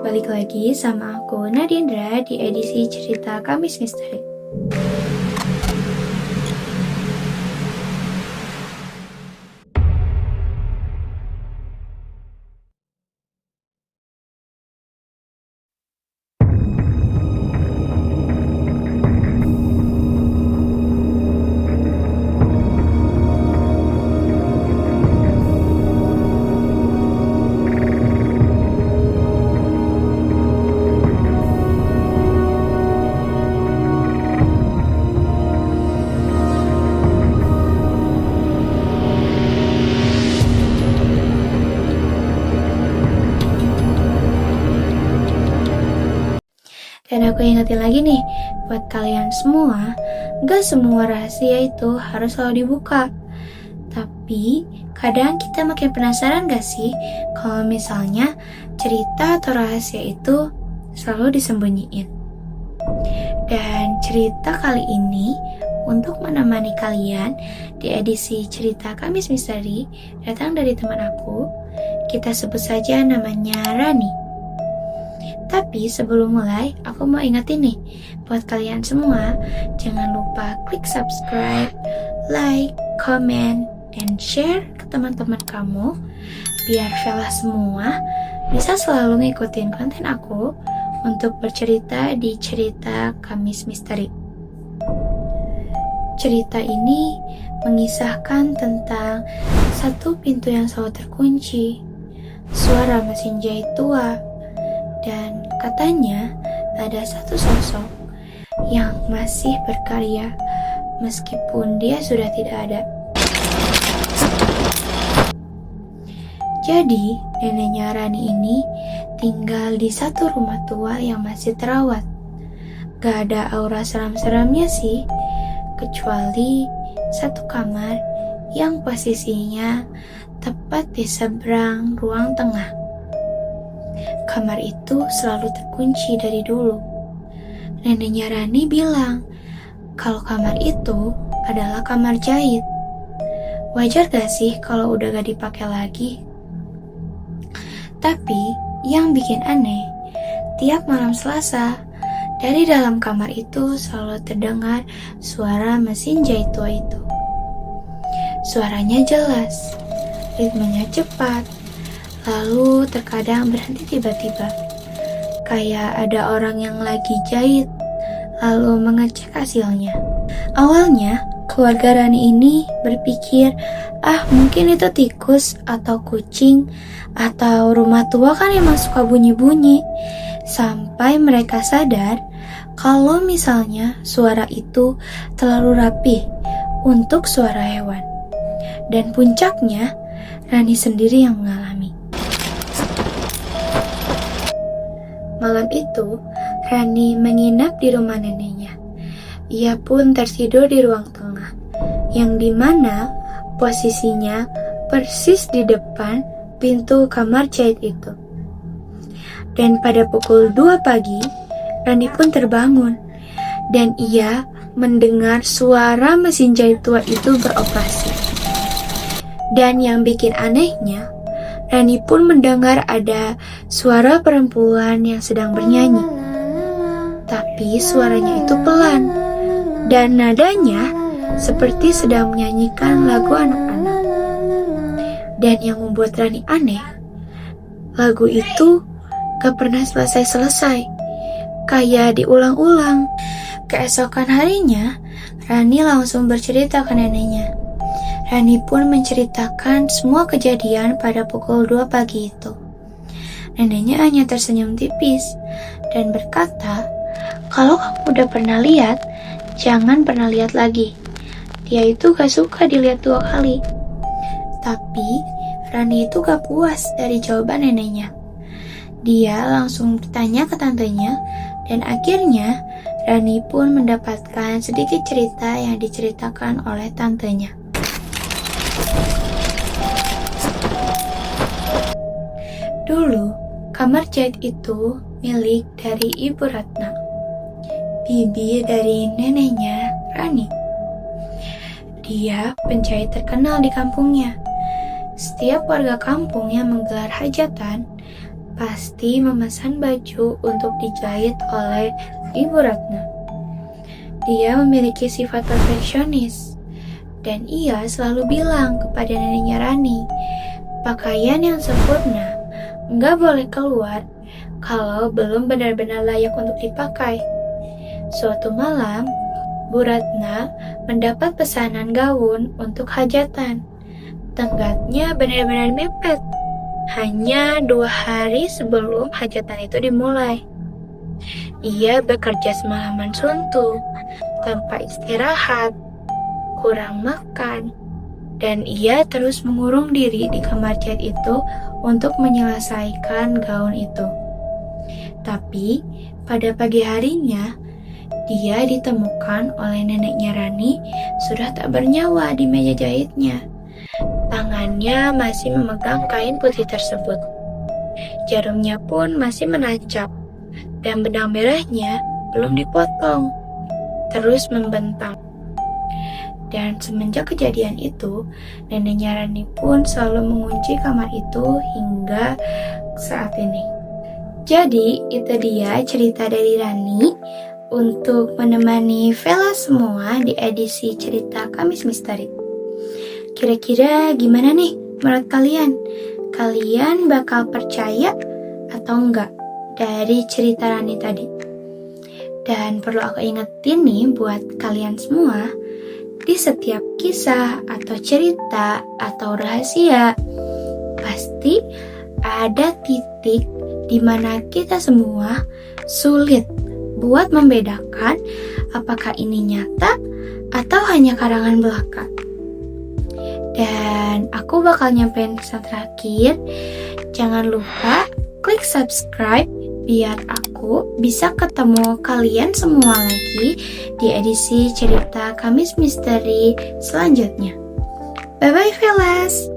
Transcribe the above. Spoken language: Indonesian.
balik lagi sama aku Nadindra di edisi cerita Kamis Misteri. Dan aku ingetin lagi nih, buat kalian semua, gak semua rahasia itu harus selalu dibuka. Tapi, kadang kita makin penasaran gak sih kalau misalnya cerita atau rahasia itu selalu disembunyiin. Dan cerita kali ini, untuk menemani kalian di edisi cerita Kamis Misteri, datang dari teman aku, kita sebut saja namanya Rani. Tapi sebelum mulai, aku mau ingetin nih, buat kalian semua, jangan lupa klik subscribe, like, comment, dan share ke teman-teman kamu, biar Vela semua bisa selalu ngikutin konten aku untuk bercerita di cerita Kamis Misteri. Cerita ini mengisahkan tentang satu pintu yang selalu terkunci, suara mesin jahit tua, dan katanya ada satu sosok yang masih berkarya meskipun dia sudah tidak ada. Jadi, neneknya Rani ini tinggal di satu rumah tua yang masih terawat. Gak ada aura seram-seramnya sih, kecuali satu kamar yang posisinya tepat di seberang ruang tengah. Kamar itu selalu terkunci dari dulu. Neneknya Rani bilang kalau kamar itu adalah kamar jahit. Wajar gak sih kalau udah gak dipakai lagi? Tapi yang bikin aneh, tiap malam Selasa, dari dalam kamar itu selalu terdengar suara mesin jahit tua itu. Suaranya jelas, ritmenya cepat, lalu terkadang berhenti tiba-tiba, kayak ada orang yang lagi jahit, lalu mengecek hasilnya. Awalnya, keluarga Rani ini berpikir, mungkin itu tikus atau kucing, atau rumah tua kan emang suka bunyi-bunyi. Sampai mereka sadar kalau misalnya suara itu terlalu rapi untuk suara hewan. Dan puncaknya, Rani sendiri yang mengalami. Malam itu, Rani menginap di rumah neneknya. Ia pun tertidur di ruang tengah, yang dimana posisinya persis di depan pintu kamar jahit itu. Dan pada pukul 2 pagi, Rani pun terbangun, dan ia mendengar suara mesin jahit tua itu beroperasi. Dan yang bikin anehnya, Rani pun mendengar ada suara perempuan yang sedang bernyanyi. Tapi suaranya itu pelan, dan nadanya seperti sedang menyanyikan lagu anak-anak. Dan yang membuat Rani aneh, lagu itu gak pernah selesai-selesai, kayak diulang-ulang. Keesokan harinya, Rani langsung bercerita ke neneknya. Rani pun menceritakan semua kejadian pada pukul 2 pagi itu. Neneknya hanya tersenyum tipis dan berkata, kalau kamu udah pernah lihat, jangan pernah lihat lagi. Dia itu gak suka dilihat 2 kali. Tapi Rani itu gak puas dari jawaban neneknya. Dia langsung bertanya ke tantenya, dan akhirnya Rani pun mendapatkan sedikit cerita yang diceritakan oleh tantenya. Dulu, kamar jahit itu milik dari Ibu Ratna, bibi dari neneknya Rani. Dia penjahit terkenal di kampungnya. Setiap warga kampung yang menggelar hajatan pasti memesan baju untuk dijahit oleh Ibu Ratna. Dia memiliki sifat perfeksionis, dan ia selalu bilang kepada neneknya Rani, pakaian yang sempurna nggak boleh keluar kalau belum benar-benar layak untuk dipakai. Suatu malam, Bu Ratna mendapat pesanan gaun untuk hajatan. Tenggatnya benar-benar mepet. Hanya 2 hari sebelum hajatan itu dimulai. Ia bekerja semalaman suntuk, tanpa istirahat, kurang makan, dan ia terus mengurung diri di kamar jahit itu untuk menyelesaikan gaun itu. Tapi pada pagi harinya, dia ditemukan oleh neneknya Rani sudah tak bernyawa di meja jahitnya. Tangannya masih memegang kain putih tersebut. Jarumnya pun masih menancap, dan benang merahnya belum dipotong, terus membentang. Dan semenjak kejadian itu, neneknya Rani pun selalu mengunci kamar itu hingga saat ini. Jadi, itu dia cerita dari Rani untuk menemani Vela semua di edisi cerita Kamis Misteri. Kira-kira gimana nih menurut kalian? Kalian bakal percaya atau enggak dari cerita Rani tadi? Dan perlu aku ingetin nih buat kalian semua, di setiap kisah atau cerita atau rahasia, pasti ada titik di mana kita semua sulit buat membedakan apakah ini nyata atau hanya karangan belaka. Dan aku bakal nyampein pesan terakhir, jangan lupa klik subscribe biar aku bisa ketemu kalian semua lagi di edisi cerita Kamis Misteri selanjutnya. Bye-bye Velas!